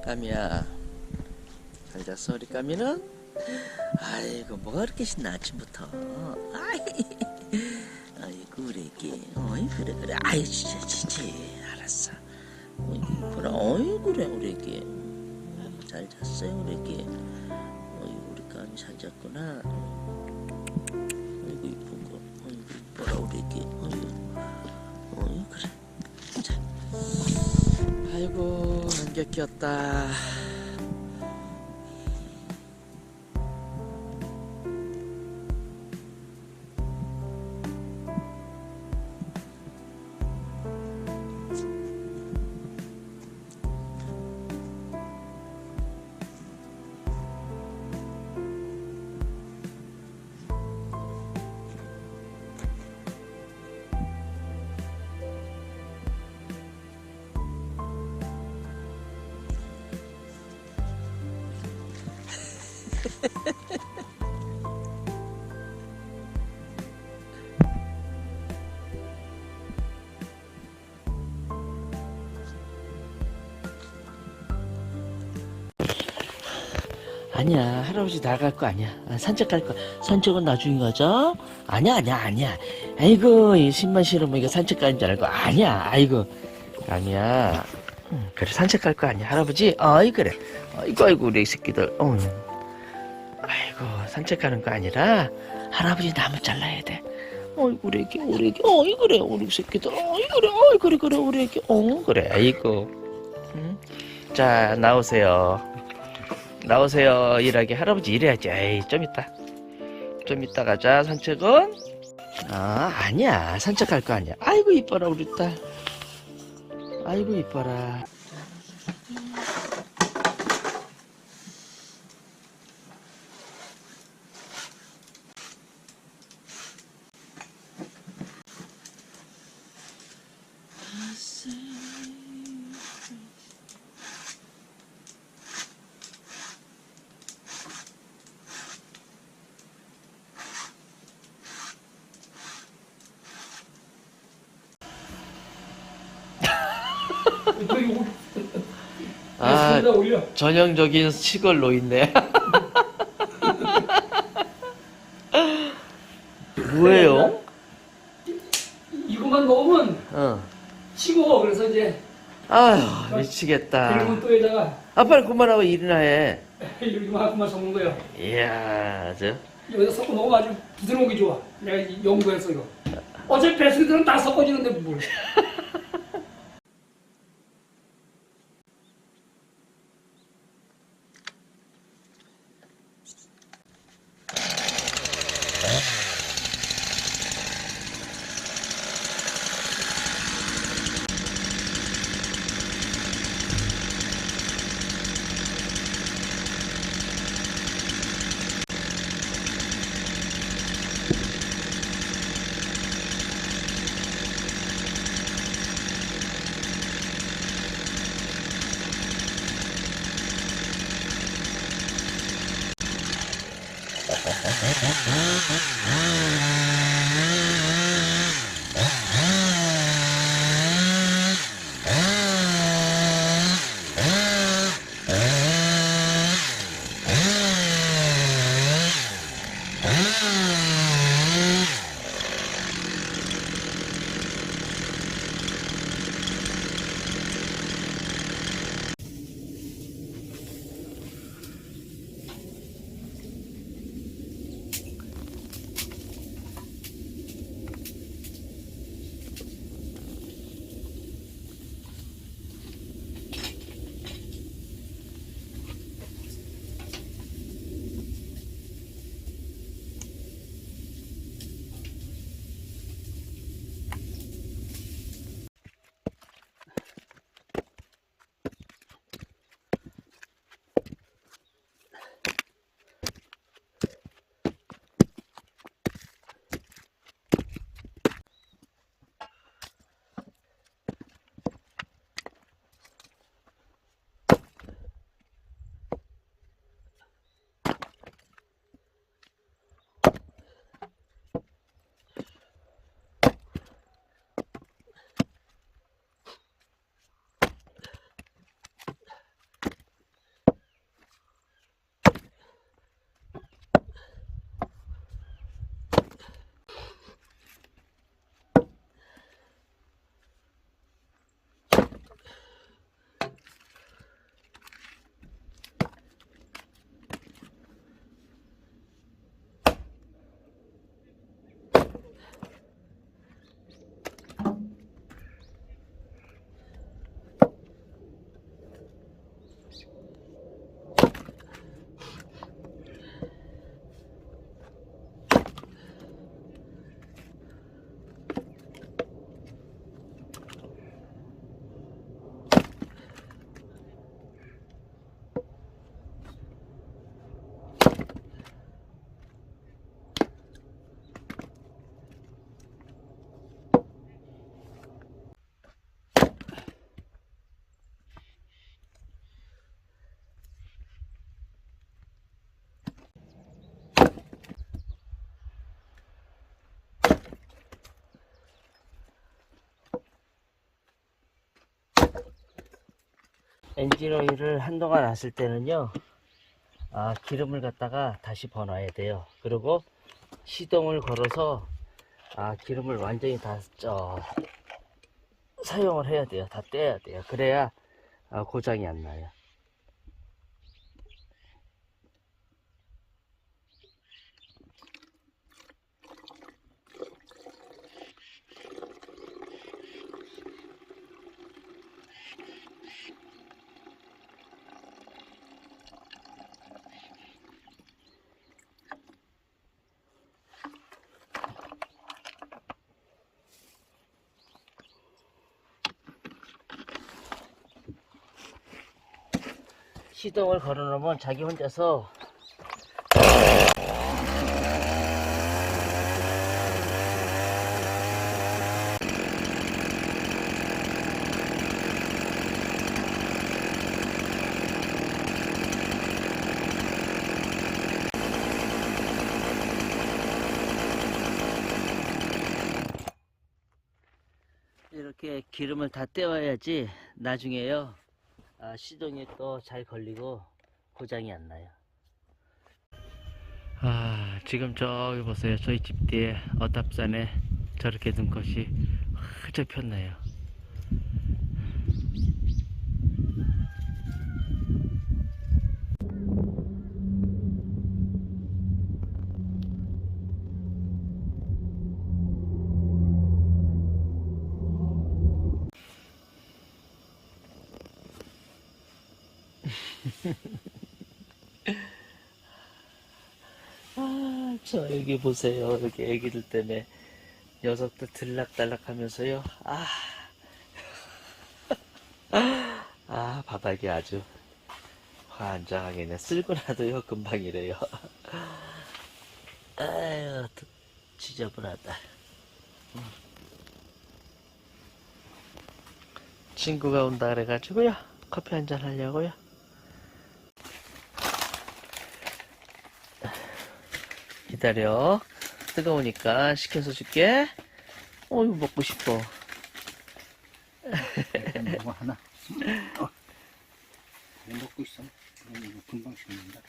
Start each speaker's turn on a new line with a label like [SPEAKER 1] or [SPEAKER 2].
[SPEAKER 1] 까미야, 잘 잤어 우리 까미는? 아이고 뭐가 그렇게 신나 아침부터. 아이고 우리 애기. 어이 그래 그래. 아이 진짜 알았어. 어이 그래. 어이 그래 우리 애기. 잘 잤어요 우리 애기. 어이 우리 까미 잘 잤구나. 어이구 이쁜 거. 어이구 이뻐라 우리 애기. 어이 그래. 자. 아이고 안개 꼈다. 아니야 할아버지 나갈 거 아니야. 산책 갈 거. 산책은 나중에 가자. 아니야. 아이고 이 신만 싫으면 이거 산책 가는 줄 알고. 아니야. 아이고 아니야. 그래 산책 갈 거 아니야 할아버지. 어이 그래. 아이고 우리 새끼들. 아이고 산책 가는 거 아니라 할아버지 나무 잘라야 돼. 어이구 우리 애기. 어이 그래 우리 새끼들. 어이 그래 우리 애기. 그래 아이고. 자 나오세요 일하게. 할아버지 일해야지. 에이 좀 이따 가자 산책은. 아니야 산책 갈 거 아니야. 아이고 이뻐라 우리 딸. 아이고 이뻐라. 전형적인 시골 노인네. 뭐예요?
[SPEAKER 2] 이거만 먹으면 치고 그래서 이제
[SPEAKER 1] 아휴 미치겠다.
[SPEAKER 2] 그리고 또 여자가
[SPEAKER 1] 빨리 그만하고 일이나 해.
[SPEAKER 2] 이만큼만 섞는 거예요.
[SPEAKER 1] 이야
[SPEAKER 2] 여기다 섞어 먹으면 아주 부드러운 게 좋아. 내가 연구해서 이거. 어차피 배수들은 다 섞어지는데 뭘.
[SPEAKER 1] 엔진 오일을 한동안 놨을 때는요, 기름을 갖다가 다시 버놔야 돼요. 그리고 시동을 걸어서 기름을 완전히 다 사용을 해야 돼요. 다 떼야 돼요. 그래야 고장이 안 나요. 시동을 걸어놓으면 자기 혼자서 이렇게 기름을 다 떼와야지 나중에요 시동이 또 잘 걸리고 고장이 안 나요. 지금 저기 보세요. 저희 집 뒤에 어탑산에 저렇게 눈꽃이 활짝 폈네요. 저 여기 보세요. 여기 애기들 때문에 녀석들 들락달락 하면서요. 바닥이 아주 환장하겠네. 쓸고 나도요, 금방이래요. 아유, 지저분하다. 친구가 온다 그래가지고요. 커피 한잔 하려고요. 기다려. 뜨거우니까 식혀서 줄게. 이거 먹고 싶어.
[SPEAKER 3] 뭐 하나? 뭐 먹고 있어? 이거 금방 식는다.